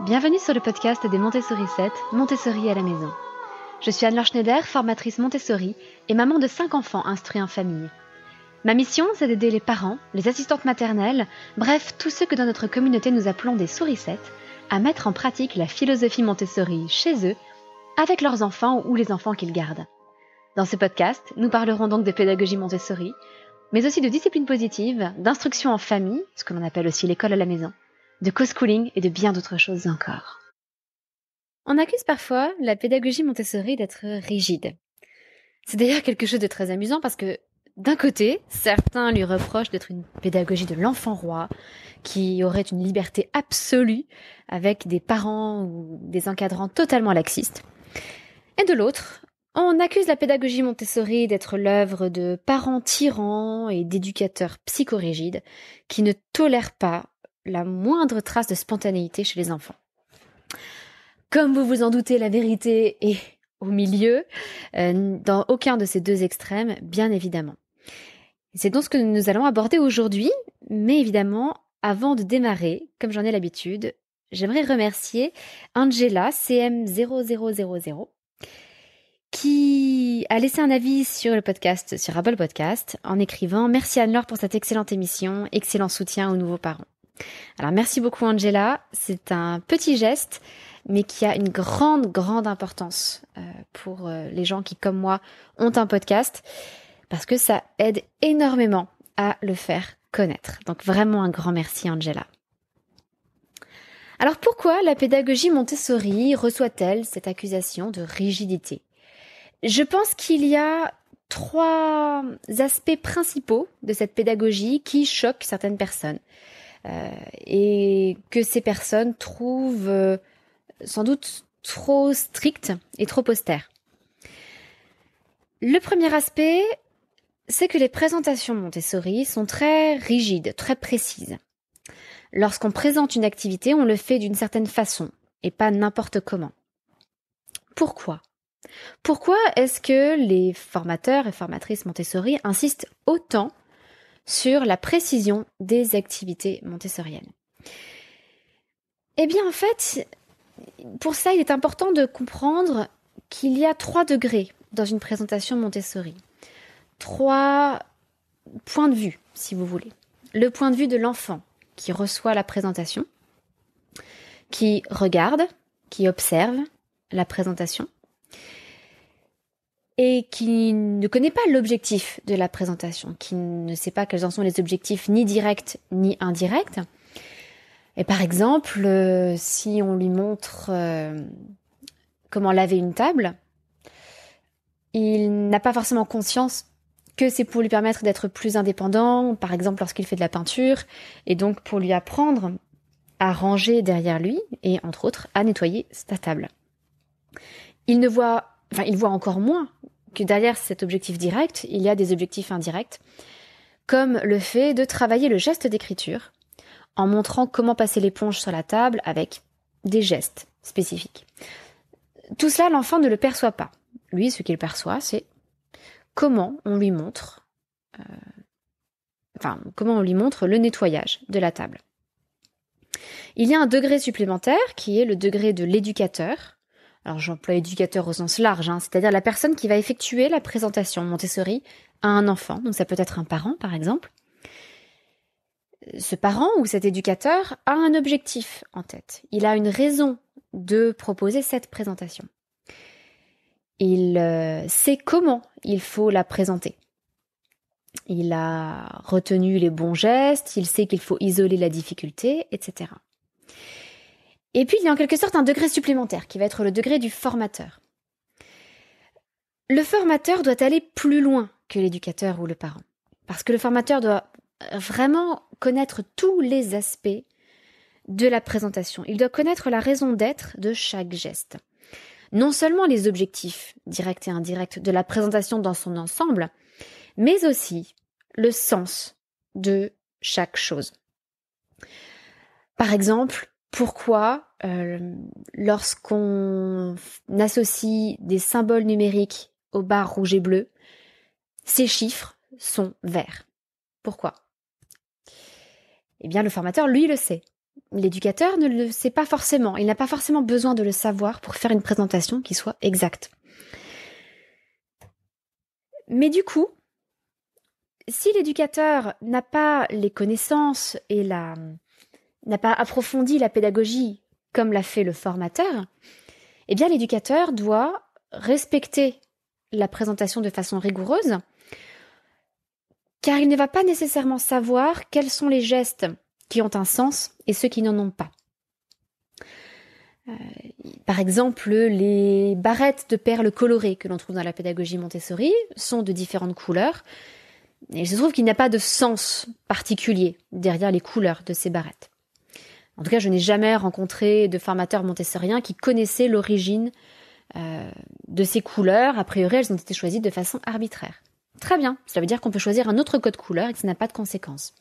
Bienvenue sur le podcast des Montessori 7, Montessori à la maison. Je suis Anne-Laure Schneider, formatrice Montessori et maman de 5 enfants instruits en famille. Ma mission, c'est d'aider les parents, les assistantes maternelles, bref, tous ceux que dans notre communauté nous appelons des sourissettes, à mettre en pratique la philosophie Montessori chez eux, avec leurs enfants ou les enfants qu'ils gardent. Dans ce podcast, nous parlerons donc de pédagogie Montessori, mais aussi de discipline positive, d'instruction en famille, ce que l'on appelle aussi l'école à la maison, de co-schooling et de bien d'autres choses encore. On accuse parfois la pédagogie Montessori d'être rigide. C'est d'ailleurs quelque chose de très amusant parce que, d'un côté, certains lui reprochent d'être une pédagogie de l'enfant roi, qui aurait une liberté absolue avec des parents ou des encadrants totalement laxistes. Et de l'autre, on accuse la pédagogie Montessori d'être l'œuvre de parents tyrans et d'éducateurs psychorigides qui ne tolèrent pas la moindre trace de spontanéité chez les enfants. Comme vous vous en doutez, la vérité est au milieu, dans aucun de ces deux extrêmes, bien évidemment. C'est donc ce que nous allons aborder aujourd'hui, mais évidemment, avant de démarrer, comme j'en ai l'habitude, j'aimerais remercier Angela, CM0000, qui a laissé un avis sur le podcast, sur Apple Podcast, en écrivant « Merci Anne-Laure pour cette excellente émission, excellent soutien aux nouveaux parents ». Alors merci beaucoup Angela, c'est un petit geste, mais qui a une grande importance pour les gens qui, comme moi, ont un podcast, parce que ça aide énormément à le faire connaître. Donc vraiment un grand merci Angela. Alors pourquoi la pédagogie Montessori reçoit-elle cette accusation de rigidité ? Je pense qu'il y a 3 aspects principaux de cette pédagogie qui choquent certaines personnes. Et que ces personnes trouvent sans doute trop strictes et trop austères. Le premier aspect, c'est que les présentations Montessori sont très rigides, très précises. Lorsqu'on présente une activité, on le fait d'une certaine façon et pas n'importe comment. Pourquoi ? Pourquoi est-ce que les formateurs et formatrices Montessori insistent autant sur la précision des activités montessoriennes? Eh bien, en fait, pour ça, il est important de comprendre qu'il y a 3 degrés dans une présentation Montessori. 3 points de vue, si vous voulez. Le point de vue de l'enfant qui reçoit la présentation, qui regarde, qui observe la présentation et qui ne connaît pas l'objectif de la présentation, qui ne sait pas quels en sont les objectifs ni directs ni indirects. Et par exemple, si on lui montre comment laver une table, il n'a pas forcément conscience que c'est pour lui permettre d'être plus indépendant, par exemple lorsqu'il fait de la peinture, et donc pour lui apprendre à ranger derrière lui, et entre autres à nettoyer sa table. Il voit encore moins que derrière cet objectif direct, il y a des objectifs indirects, comme le fait de travailler le geste d'écriture, en montrant comment passer l'éponge sur la table avec des gestes spécifiques. Tout cela, l'enfant ne le perçoit pas. Lui, ce qu'il perçoit, c'est comment on lui montre le nettoyage de la table. Il y a un degré supplémentaire qui est le degré de l'éducateur. Alors j'emploie éducateur au sens large, c'est-à-dire la personne qui va effectuer la présentation Montessori à un enfant. Donc ça peut être un parent, par exemple. Ce parent ou cet éducateur a un objectif en tête. Il a une raison de proposer cette présentation. Il sait comment il faut la présenter. Il a retenu les bons gestes, il sait qu'il faut isoler la difficulté, etc. Et puis il y a en quelque sorte un degré supplémentaire qui va être le degré du formateur. Le formateur doit aller plus loin que l'éducateur ou le parent. Parce que le formateur doit vraiment connaître tous les aspects de la présentation. Il doit connaître la raison d'être de chaque geste. Non seulement les objectifs directs et indirects de la présentation dans son ensemble, mais aussi le sens de chaque chose. Par exemple, pourquoi lorsqu'on associe des symboles numériques aux barres rouges et bleues, ces chiffres sont verts? Pourquoi ? Eh bien, le formateur, lui, le sait. l'éducateur ne le sait pas forcément. Il n'a pas forcément besoin de le savoir pour faire une présentation qui soit exacte. Mais du coup, si l'éducateur n'a pas les connaissances et n'a pas approfondi la pédagogie comme l'a fait le formateur, eh bien l'éducateur doit respecter la présentation de façon rigoureuse, car il ne va pas nécessairement savoir quels sont les gestes qui ont un sens et ceux qui n'en ont pas. Par exemple, les barrettes de perles colorées que l'on trouve dans la pédagogie Montessori sont de différentes couleurs, et il se trouve qu'il n'y a pas de sens particulier derrière les couleurs de ces barrettes. En tout cas, je n'ai jamais rencontré de formateur montessoriens qui connaissaient l'origine de ces couleurs. A priori, elles ont été choisies de façon arbitraire. Très bien, cela veut dire qu'on peut choisir un autre code couleur et que ça n'a pas de conséquences.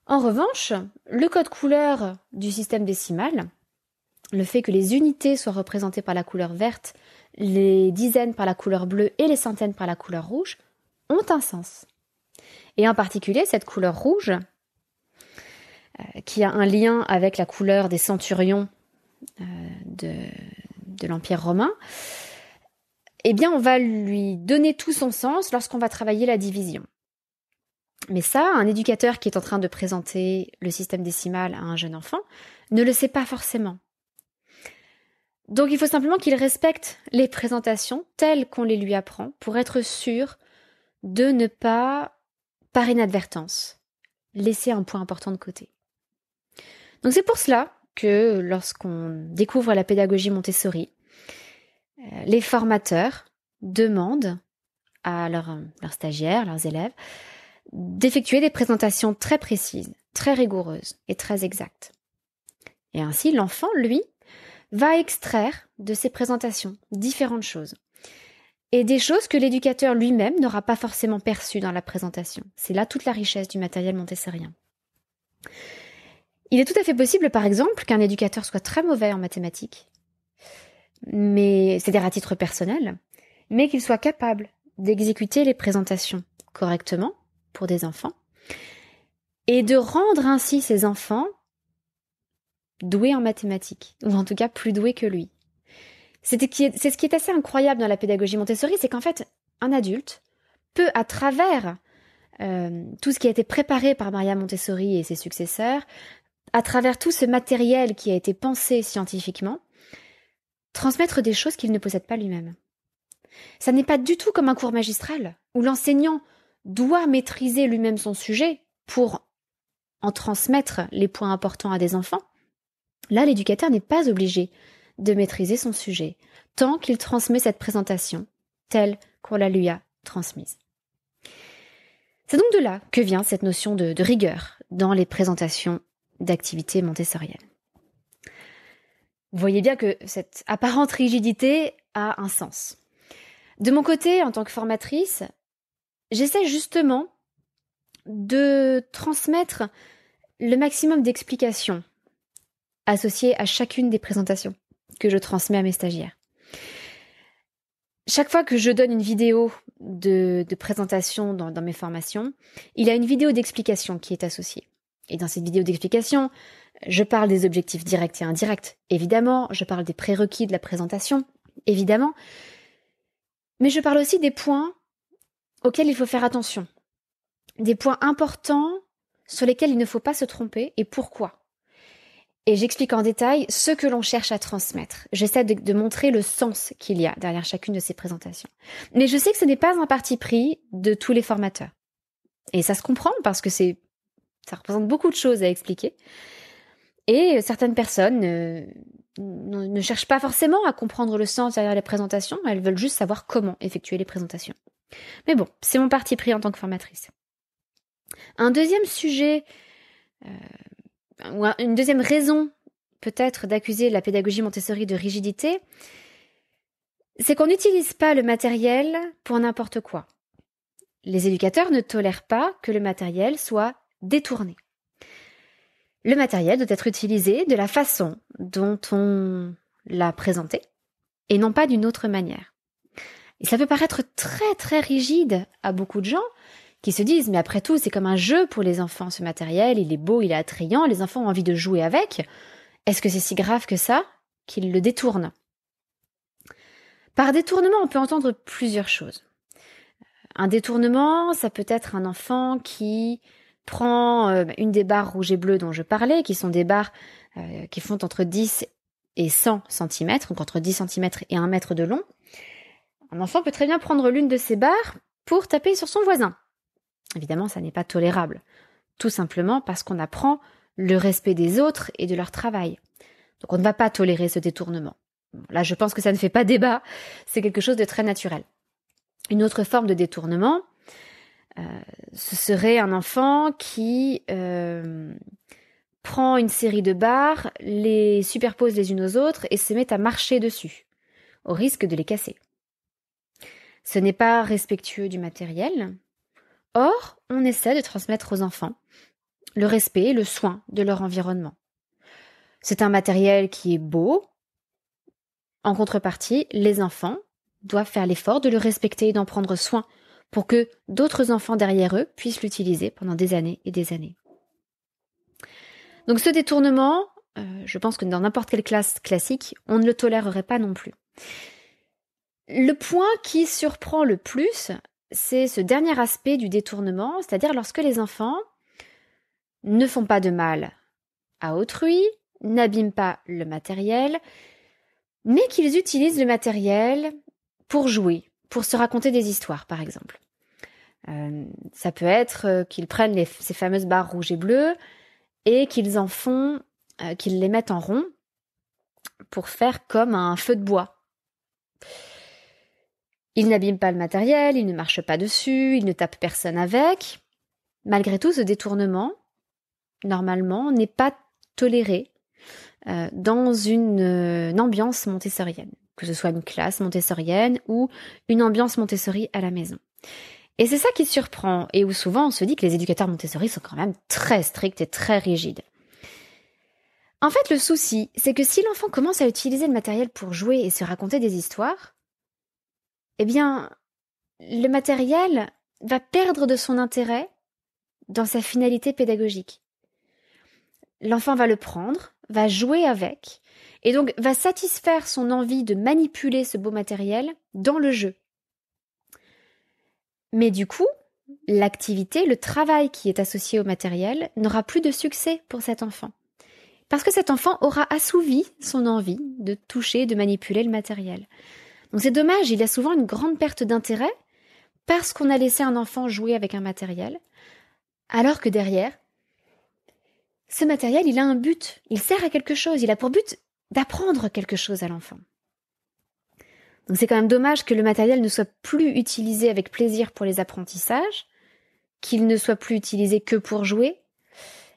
En revanche, le code couleur du système décimal, le fait que les unités soient représentées par la couleur verte, les dizaines par la couleur bleue et les centaines par la couleur rouge, ont un sens. Et en particulier, cette couleur rouge, qui a un lien avec la couleur des centurions de l'Empire romain, eh bien, on va lui donner tout son sens lorsqu'on va travailler la division. Mais ça, un éducateur qui est en train de présenter le système décimal à un jeune enfant ne le sait pas forcément. Donc, il faut simplement qu'il respecte les présentations telles qu'on les lui apprend pour être sûr de ne pas, par inadvertance, laisser un point important de côté. Donc, c'est pour cela que lorsqu'on découvre la pédagogie Montessori, les formateurs demandent à leurs stagiaires, leurs élèves, d'effectuer des présentations très précises, très rigoureuses et très exactes. Et ainsi, l'enfant, lui, va extraire de ces présentations différentes choses. Et des choses que l'éducateur lui-même n'aura pas forcément perçues dans la présentation. C'est là toute la richesse du matériel montessorien. Il est tout à fait possible, par exemple, qu'un éducateur soit très mauvais en mathématiques, mais c'est-à-dire à titre personnel, mais qu'il soit capable d'exécuter les présentations correctement pour des enfants et de rendre ainsi ces enfants doués en mathématiques, ou en tout cas plus doués que lui. C'est ce qui est assez incroyable dans la pédagogie Montessori, c'est qu'en fait, un adulte peut, à travers tout ce qui a été préparé par Maria Montessori et ses successeurs, à travers tout ce matériel qui a été pensé scientifiquement, transmettre des choses qu'il ne possède pas lui-même. Ça n'est pas du tout comme un cours magistral, où l'enseignant doit maîtriser lui-même son sujet pour en transmettre les points importants à des enfants. Là, l'éducateur n'est pas obligé de maîtriser son sujet, tant qu'il transmet cette présentation telle qu'on la lui a transmise. C'est donc de là que vient cette notion de rigueur dans les présentations d'activités montessoriennes. Vous voyez bien que cette apparente rigidité a un sens. De mon côté, en tant que formatrice, j'essaie justement de transmettre le maximum d'explications associées à chacune des présentations que je transmets à mes stagiaires. Chaque fois que je donne une vidéo de présentation dans mes formations, il y a une vidéo d'explication qui est associée. Et dans cette vidéo d'explication, je parle des objectifs directs et indirects, évidemment, je parle des prérequis de la présentation, évidemment, mais je parle aussi des points auxquels il faut faire attention, des points importants sur lesquels il ne faut pas se tromper et pourquoi. Et j'explique en détail ce que l'on cherche à transmettre. J'essaie de montrer le sens qu'il y a derrière chacune de ces présentations. Mais je sais que ce n'est pas un parti pris de tous les formateurs. Et ça se comprend parce que ça représente beaucoup de choses à expliquer. Et certaines personnes ne cherchent pas forcément à comprendre le sens derrière les présentations, elles veulent juste savoir comment effectuer les présentations. Mais bon, c'est mon parti pris en tant que formatrice. Un deuxième sujet, ou une deuxième raison peut-être d'accuser la pédagogie Montessori de rigidité, c'est qu'on n'utilise pas le matériel pour n'importe quoi. Les éducateurs ne tolèrent pas que le matériel soit détourné. Le matériel doit être utilisé de la façon dont on l'a présenté et non pas d'une autre manière. Et ça peut paraître très très rigide à beaucoup de gens qui se disent « mais après tout, c'est comme un jeu pour les enfants, ce matériel, il est beau, il est attrayant, les enfants ont envie de jouer avec. Est-ce que c'est si grave que ça qu'ils le détournent ?» Par détournement, on peut entendre plusieurs choses. Un détournement, ça peut être un enfant qui prend une des barres rouges et bleues dont je parlais, qui sont des barres qui font entre 10 et 100 cm, donc entre 10 cm et 1 mètre de long. Un enfant peut très bien prendre l'une de ces barres pour taper sur son voisin. Évidemment, ça n'est pas tolérable. Tout simplement parce qu'on apprend le respect des autres et de leur travail. Donc on ne va pas tolérer ce détournement. Là, je pense que ça ne fait pas débat, c'est quelque chose de très naturel. Une autre forme de détournement, ce serait un enfant qui prend une série de barres, les superpose les unes aux autres et se met à marcher dessus, au risque de les casser. Ce n'est pas respectueux du matériel. Or, on essaie de transmettre aux enfants le respect et le soin de leur environnement. C'est un matériel qui est beau. En contrepartie, les enfants doivent faire l'effort de le respecter et d'en prendre soin pour que d'autres enfants derrière eux puissent l'utiliser pendant des années et des années. Donc ce détournement, je pense que dans n'importe quelle classe classique, on ne le tolérerait pas non plus. Le point qui surprend le plus, c'est ce dernier aspect du détournement, c'est-à-dire lorsque les enfants ne font pas de mal à autrui, n'abîment pas le matériel, mais qu'ils utilisent le matériel pour jouer, pour se raconter des histoires, par exemple. Ça peut être qu'ils prennent ces fameuses barres rouges et bleues et qu'ils en font, qu'ils les mettent en rond pour faire comme un feu de bois. Ils n'abîment pas le matériel, ils ne marchent pas dessus, ils ne tapent personne avec. Malgré tout, ce détournement, normalement, n'est pas toléré dans une ambiance montessorienne, que ce soit une classe montessorienne ou une ambiance Montessori à la maison. Et c'est ça qui surprend, et où souvent on se dit que les éducateurs Montessori sont quand même très stricts et très rigides. En fait, le souci, c'est que si l'enfant commence à utiliser le matériel pour jouer et se raconter des histoires, eh bien, le matériel va perdre de son intérêt dans sa finalité pédagogique. L'enfant va le prendre, va jouer avec, et donc va satisfaire son envie de manipuler ce beau matériel dans le jeu. Mais du coup, l'activité, le travail qui est associé au matériel n'aura plus de succès pour cet enfant. Parce que cet enfant aura assouvi son envie de toucher, de manipuler le matériel. Donc c'est dommage, il y a souvent une grande perte d'intérêt parce qu'on a laissé un enfant jouer avec un matériel, alors que derrière, ce matériel, il a un but, il sert à quelque chose, il a pour but d'apprendre quelque chose à l'enfant. Donc c'est quand même dommage que le matériel ne soit plus utilisé avec plaisir pour les apprentissages, qu'il ne soit plus utilisé que pour jouer,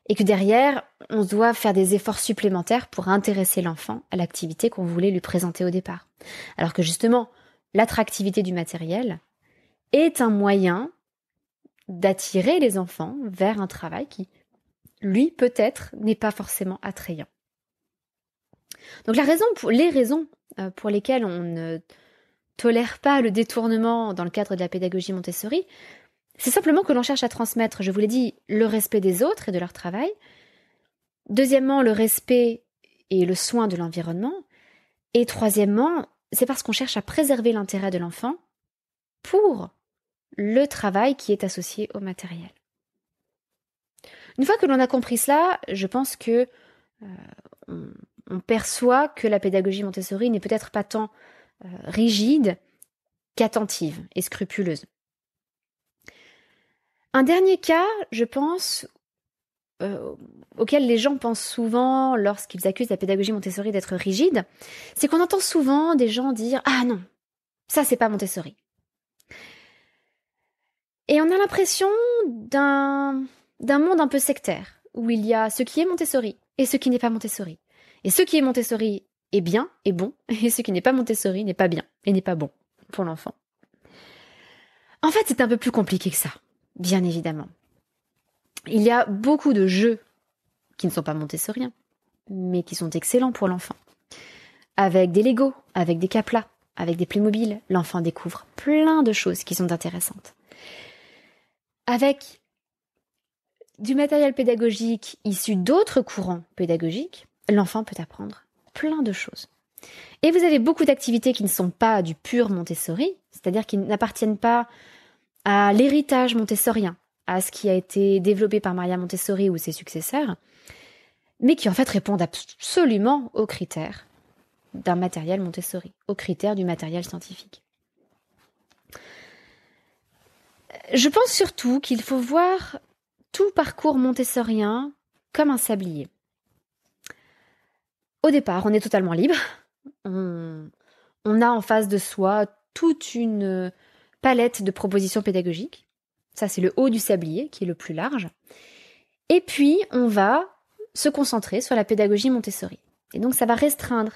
et que derrière, on doit faire des efforts supplémentaires pour intéresser l'enfant à l'activité qu'on voulait lui présenter au départ. Alors que justement, l'attractivité du matériel est un moyen d'attirer les enfants vers un travail qui, lui, peut-être, n'est pas forcément attrayant. Donc les raisons pour lesquelles on ne tolère pas le détournement dans le cadre de la pédagogie Montessori, c'est simplement que l'on cherche à transmettre, je vous l'ai dit, le respect des autres et de leur travail. Deuxièmement, le respect et le soin de l'environnement. Et troisièmement, c'est parce qu'on cherche à préserver l'intérêt de l'enfant pour le travail qui est associé au matériel. Une fois que l'on a compris cela, je pense que on perçoit que la pédagogie Montessori n'est peut-être pas tant rigide qu'attentive et scrupuleuse. Un dernier cas, je pense, auquel les gens pensent souvent lorsqu'ils accusent la pédagogie Montessori d'être rigide, c'est qu'on entend souvent des gens dire « Ah non, ça c'est pas Montessori ». Et on a l'impression d'un monde un peu sectaire, où il y a ce qui est Montessori et ce qui n'est pas Montessori. Et ce qui est Montessori est bien, est bon, et ce qui n'est pas Montessori n'est pas bien et n'est pas bon pour l'enfant. En fait, c'est un peu plus compliqué que ça, bien évidemment. Il y a beaucoup de jeux qui ne sont pas montessoriens, mais qui sont excellents pour l'enfant. Avec des Lego, avec des Kapla, avec des Playmobil, l'enfant découvre plein de choses qui sont intéressantes. avec du matériel pédagogique issu d'autres courants pédagogiques, l'enfant peut apprendre plein de choses. Et vous avez beaucoup d'activités qui ne sont pas du pur Montessori, c'est-à-dire qui n'appartiennent pas à l'héritage montessorien, à ce qui a été développé par Maria Montessori ou ses successeurs, mais qui en fait répondent absolument aux critères d'un matériel Montessori, aux critères du matériel scientifique. Je pense surtout qu'il faut voir tout parcours montessorien comme un sablier. Au départ, on est totalement libre. On a en face de soi toute une palette de propositions pédagogiques. Ça, c'est le haut du sablier, qui est le plus large. Et puis, on va se concentrer sur la pédagogie Montessori. Et donc, ça va restreindre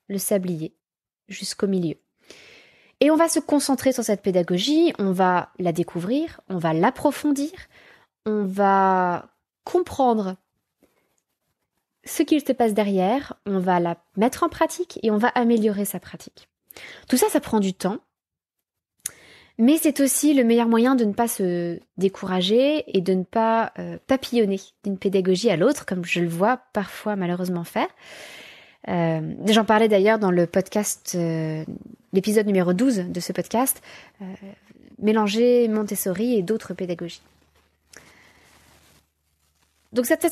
le sablier jusqu'au milieu. Et on va se concentrer sur cette pédagogie, on va la découvrir, on va l'approfondir, on va comprendre ce qu'il se passe derrière, on va la mettre en pratique et on va améliorer sa pratique. Tout ça, ça prend du temps, mais c'est aussi le meilleur moyen de ne pas se décourager et de ne pas papillonner d'une pédagogie à l'autre, comme je le vois parfois malheureusement faire. J'en parlais d'ailleurs dans le podcast, l'épisode numéro 12 de ce podcast, mélanger Montessori et d'autres pédagogies. Donc cette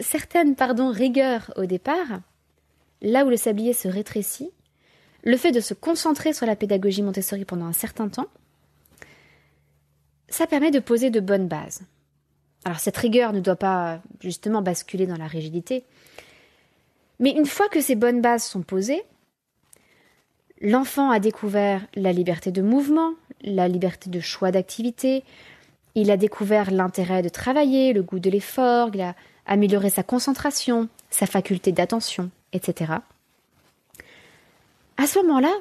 certaine rigueur au départ, là où le sablier se rétrécit, le fait de se concentrer sur la pédagogie Montessori pendant un certain temps, ça permet de poser de bonnes bases. Alors cette rigueur ne doit pas justement basculer dans la rigidité, mais une fois que ces bonnes bases sont posées, l'enfant a découvert la liberté de mouvement, la liberté de choix d'activité, il a découvert l'intérêt de travailler, le goût de l'effort, il a amélioré sa concentration, sa faculté d'attention, etc. À ce moment-là,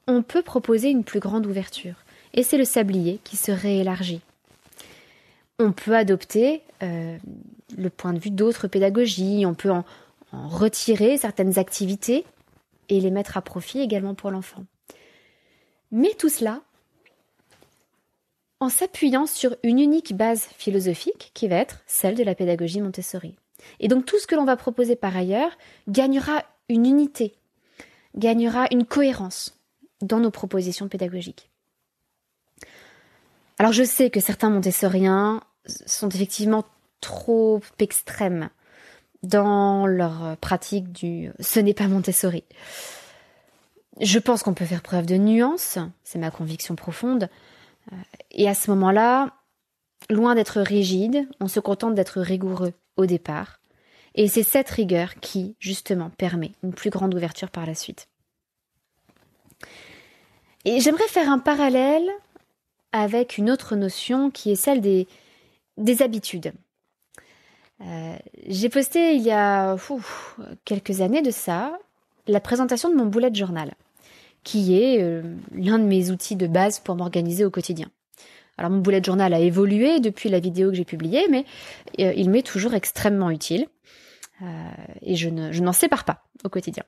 on peut proposer une plus grande ouverture, et c'est le sablier qui se réélargit. On peut adopter le point de vue d'autres pédagogies, on peut en retirer certaines activités et les mettre à profit également pour l'enfant. Mais tout cela en s'appuyant sur une unique base philosophique qui va être celle de la pédagogie Montessori. Et donc tout ce que l'on va proposer par ailleurs gagnera une unité, gagnera une cohérence dans nos propositions pédagogiques. Alors je sais que certains montessoriens sont effectivement trop extrêmes dans leur pratique du « ce n'est pas Montessori ». Je pense qu'on peut faire preuve de nuance, c'est ma conviction profonde, et à ce moment-là, loin d'être rigide, on se contente d'être rigoureux au départ, et c'est cette rigueur qui, justement, permet une plus grande ouverture par la suite. Et j'aimerais faire un parallèle avec une autre notion qui est celle des habitudes. J'ai posté il y a quelques années de ça la présentation de mon bullet journal, qui est l'un de mes outils de base pour m'organiser au quotidien. Alors mon bullet journal a évolué depuis la vidéo que j'ai publiée, mais il m'est toujours extrêmement utile et je n'en sépare pas au quotidien.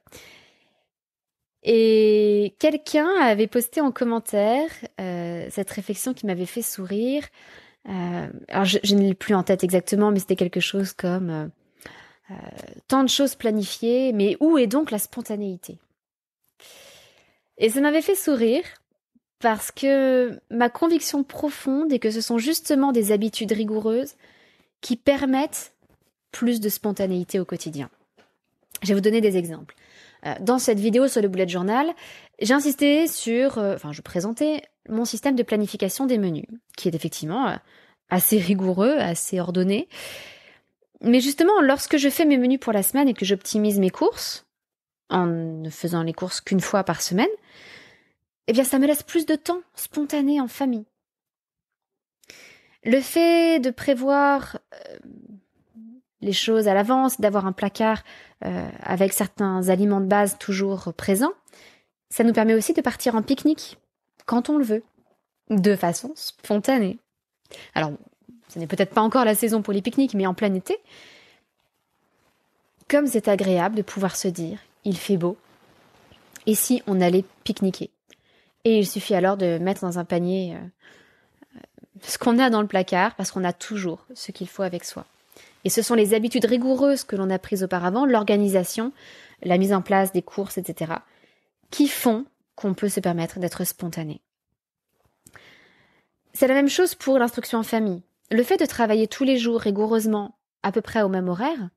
Et quelqu'un avait posté en commentaire cette réflexion qui m'avait fait sourire. Alors je ne l'ai plus en tête exactement, mais c'était quelque chose comme tant de choses planifiées, mais où est donc la spontanéité ? Et ça m'avait fait sourire parce que ma conviction profonde est que ce sont justement des habitudes rigoureuses qui permettent plus de spontanéité au quotidien. Je vais vous donner des exemples. Dans cette vidéo sur le bullet journal, j'ai insisté sur, je présentais mon système de planification des menus, qui est effectivement assez rigoureux, assez ordonné. Mais justement, lorsque je fais mes menus pour la semaine et que j'optimise mes courses, en ne faisant les courses qu'une fois par semaine, eh bien ça me laisse plus de temps spontané en famille. Le fait de prévoir les choses à l'avance, d'avoir un placard avec certains aliments de base toujours présents, ça nous permet aussi de partir en pique-nique quand on le veut, de façon spontanée. Alors, ce n'est peut-être pas encore la saison pour les pique-niques, mais en plein été, comme c'est agréable de pouvoir se dire, il fait beau, et si on allait pique-niquer ? Et il suffit alors de mettre dans un panier ce qu'on a dans le placard, parce qu'on a toujours ce qu'il faut avec soi. Et ce sont les habitudes rigoureuses que l'on a prises auparavant, l'organisation, la mise en place des courses, etc., qui font qu'on peut se permettre d'être spontané. C'est la même chose pour l'instruction en famille. Le fait de travailler tous les jours rigoureusement, à peu près au même horaire,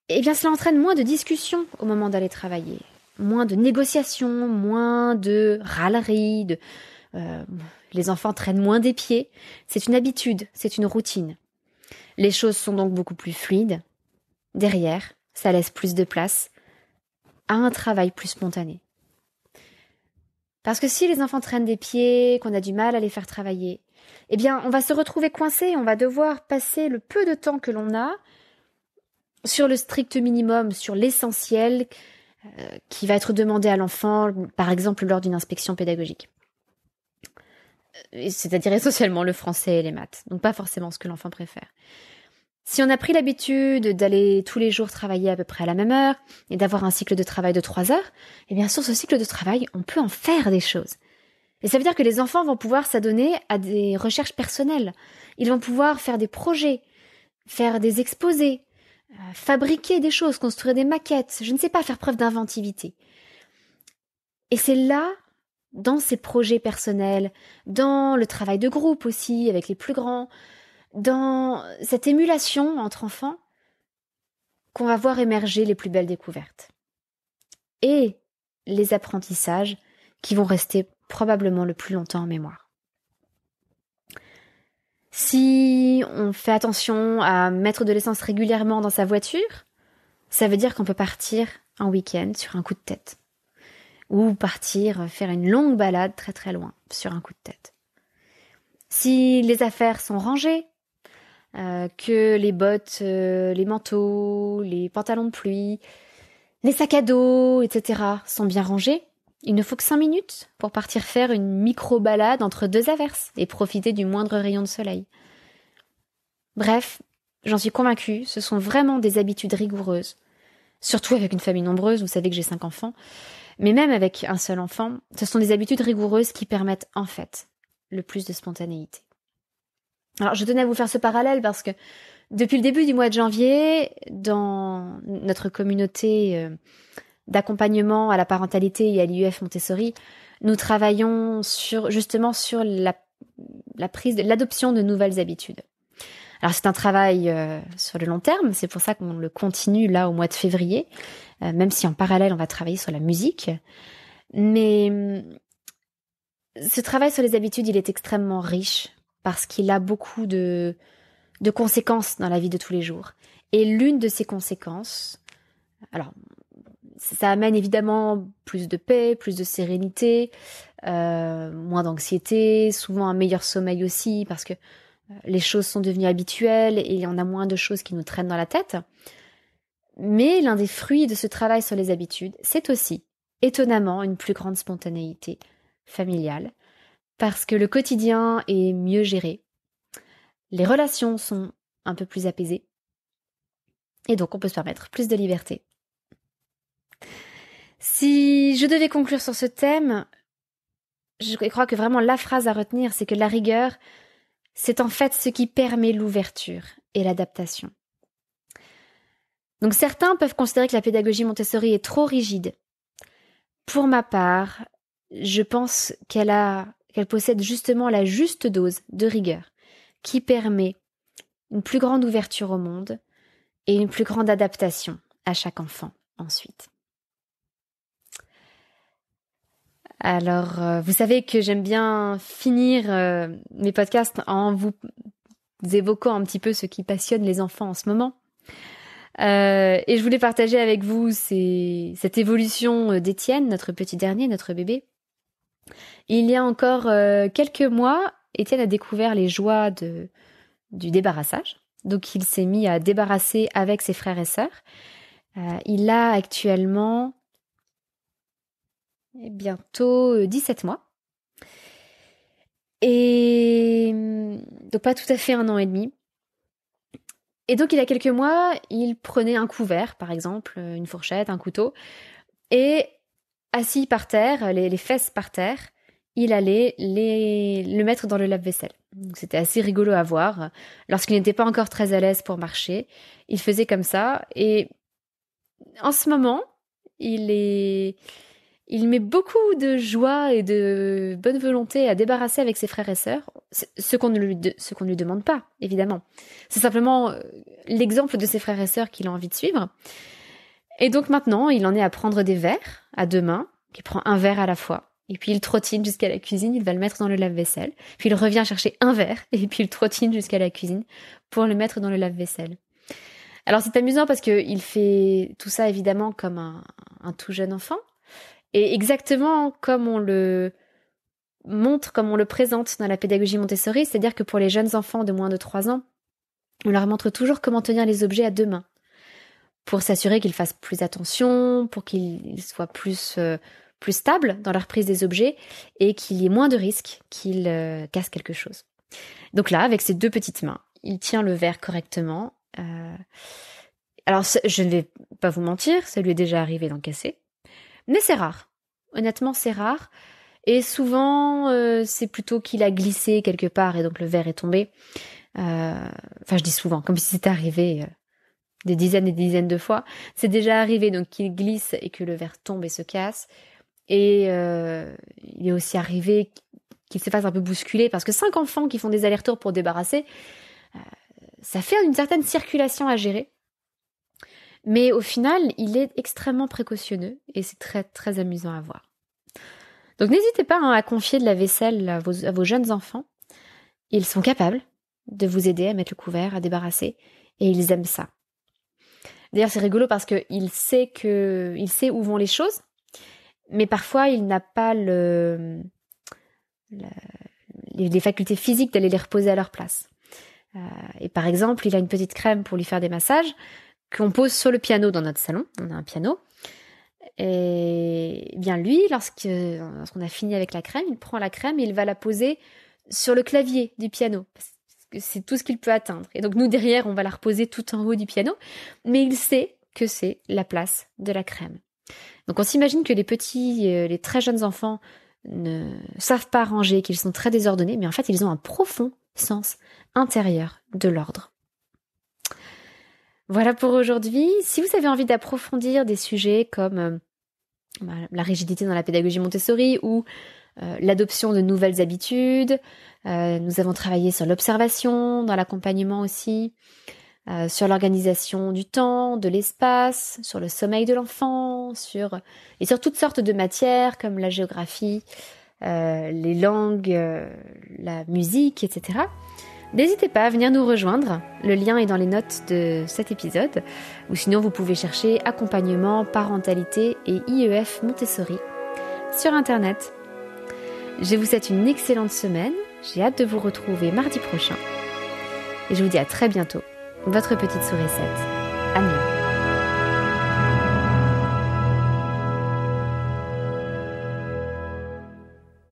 eh bien cela entraîne moins de discussions au moment d'aller travailler, moins de négociations, moins de râleries, les enfants traînent moins des pieds. C'est une habitude, c'est une routine. Les choses sont donc beaucoup plus fluides. Derrière, ça laisse plus de place à un travail plus spontané. Parce que si les enfants traînent des pieds, qu'on a du mal à les faire travailler, eh bien, on va se retrouver coincé, on va devoir passer le peu de temps que l'on a sur le strict minimum, sur l'essentiel qui va être demandé à l'enfant, par exemple lors d'une inspection pédagogique. C'est-à-dire essentiellement le français et les maths, donc pas forcément ce que l'enfant préfère. Si on a pris l'habitude d'aller tous les jours travailler à peu près à la même heure et d'avoir un cycle de travail de 3 heures, eh bien sur ce cycle de travail, on peut en faire des choses. Et ça veut dire que les enfants vont pouvoir s'adonner à des recherches personnelles. Ils vont pouvoir faire des projets, faire des exposés, fabriquer des choses, construire des maquettes, je ne sais pas, faire preuve d'inventivité. Et c'est là, dans ces projets personnels, dans le travail de groupe aussi, avec les plus grands, dans cette émulation entre enfants, qu'on va voir émerger les plus belles découvertes. Et les apprentissages qui vont rester probablement le plus longtemps en mémoire. Si on fait attention à mettre de l'essence régulièrement dans sa voiture, ça veut dire qu'on peut partir un week-end sur un coup de tête. Ou partir faire une longue balade très très loin sur un coup de tête. Si les affaires sont rangées, que les bottes, les manteaux, les pantalons de pluie, les sacs à dos, etc. sont bien rangés, il ne faut que 5 minutes pour partir faire une micro-balade entre 2 averses et profiter du moindre rayon de soleil. Bref, j'en suis convaincue, ce sont vraiment des habitudes rigoureuses. Surtout avec une famille nombreuse, vous savez que j'ai 5 enfants, mais même avec un seul enfant, ce sont des habitudes rigoureuses qui permettent en fait le plus de spontanéité. Alors je tenais à vous faire ce parallèle parce que depuis le début du mois de janvier, dans notre communauté d'accompagnement à la parentalité et à l'IEF Montessori, nous travaillons sur l'adoption de nouvelles habitudes. Alors c'est un travail sur le long terme, c'est pour ça qu'on le continue là au mois de février, même si en parallèle on va travailler sur la musique. Mais ce travail sur les habitudes, il est extrêmement riche parce qu'il a beaucoup de conséquences dans la vie de tous les jours. Et l'une de ces conséquences, alors ça amène évidemment plus de paix, plus de sérénité, moins d'anxiété, souvent un meilleur sommeil aussi parce que les choses sont devenues habituelles et il y en a moins de choses qui nous traînent dans la tête. Mais l'un des fruits de ce travail sur les habitudes, c'est aussi, étonnamment, une plus grande spontanéité familiale, parce que le quotidien est mieux géré, les relations sont un peu plus apaisées, et donc on peut se permettre plus de liberté. Si je devais conclure sur ce thème, je crois que vraiment la phrase à retenir, c'est que la rigueur, c'est en fait ce qui permet l'ouverture et l'adaptation. Donc certains peuvent considérer que la pédagogie Montessori est trop rigide. Pour ma part, je pense qu'elle possède justement la juste dose de rigueur qui permet une plus grande ouverture au monde et une plus grande adaptation à chaque enfant ensuite. Alors, vous savez que j'aime bien finir mes podcasts en vous évoquant un petit peu ce qui passionne les enfants en ce moment. Et je voulais partager avec vous cette évolution d'Étienne, notre petit dernier, notre bébé. Il y a encore quelques mois, Étienne a découvert les joies du débarrassage. Donc il s'est mis à débarrasser avec ses frères et sœurs. Il a actuellement bientôt 17 mois. Et donc pas tout à fait 1 an et demi. Et donc il y a quelques mois, il prenait un couvert, par exemple, une fourchette, un couteau, et assis par terre, les fesses par terre, il allait le mettre dans le lave-vaisselle. Donc, c'était assez rigolo à voir. Lorsqu'il n'était pas encore très à l'aise pour marcher, il faisait comme ça. Et en ce moment, il met beaucoup de joie et de bonne volonté à débarrasser avec ses frères et sœurs, ce qu'on ne lui demande pas, évidemment. C'est simplement l'exemple de ses frères et sœurs qu'il a envie de suivre. Et donc maintenant, il en est à prendre des verres à deux mains, il prend un verre à la fois. Et puis il trottine jusqu'à la cuisine, il va le mettre dans le lave-vaisselle. Puis il revient chercher un verre, et puis il trottine jusqu'à la cuisine pour le mettre dans le lave-vaisselle. Alors c'est amusant parce qu'il fait tout ça évidemment comme un tout jeune enfant. Et exactement comme on le montre, comme on le présente dans la pédagogie Montessori, c'est-à-dire que pour les jeunes enfants de moins de 3 ans, on leur montre toujours comment tenir les objets à deux mains, pour s'assurer qu'ils fassent plus attention, pour qu'ils soient plus stables dans leur prise des objets et qu'il y ait moins de risques qu'ils cassent quelque chose. Donc là, avec ses deux petites mains, il tient le verre correctement. Alors, je ne vais pas vous mentir, ça lui est déjà arrivé d'en casser. Mais c'est rare. Honnêtement, c'est rare. Et souvent, c'est plutôt qu'il a glissé quelque part et donc le verre est tombé. Enfin, je dis souvent, comme si c'était arrivé des dizaines et des dizaines de fois. C'est déjà arrivé donc qu'il glisse et que le verre tombe et se casse. Et il est aussi arrivé qu'il se fasse un peu bousculer parce que 5 enfants qui font des allers-retours pour débarrasser, ça fait une certaine circulation à gérer. Mais au final, il est extrêmement précautionneux et c'est très très amusant à voir. Donc n'hésitez pas à confier de la vaisselle à vos jeunes enfants. Ils sont capables de vous aider à mettre le couvert, à débarrasser, et ils aiment ça. D'ailleurs, c'est rigolo parce qu'il sait où vont les choses, mais parfois il n'a pas les facultés physiques d'aller les reposer à leur place. Et par exemple, il a une petite crème pour lui faire des massages qu'on pose sur le piano dans notre salon. On a un piano. Et bien lui, lorsqu'on a fini avec la crème, il prend la crème et il va la poser sur le clavier du piano. Parce que c'est tout ce qu'il peut atteindre. Et donc nous, derrière, on va la reposer tout en haut du piano. Mais il sait que c'est la place de la crème. Donc on s'imagine que les très jeunes enfants ne savent pas ranger, qu'ils sont très désordonnés. Mais en fait, ils ont un profond sens intérieur de l'ordre. Voilà pour aujourd'hui. Si vous avez envie d'approfondir des sujets comme la rigidité dans la pédagogie Montessori ou l'adoption de nouvelles habitudes, nous avons travaillé sur l'observation, dans l'accompagnement aussi, sur l'organisation du temps, de l'espace, sur le sommeil de l'enfant, sur toutes sortes de matières comme la géographie, les langues, la musique, etc. N'hésitez pas à venir nous rejoindre, le lien est dans les notes de cet épisode, ou sinon vous pouvez chercher accompagnement, parentalité et IEF Montessori sur internet. Je vous souhaite une excellente semaine, j'ai hâte de vous retrouver mardi prochain, et je vous dis à très bientôt, votre petite sourisette, Anne.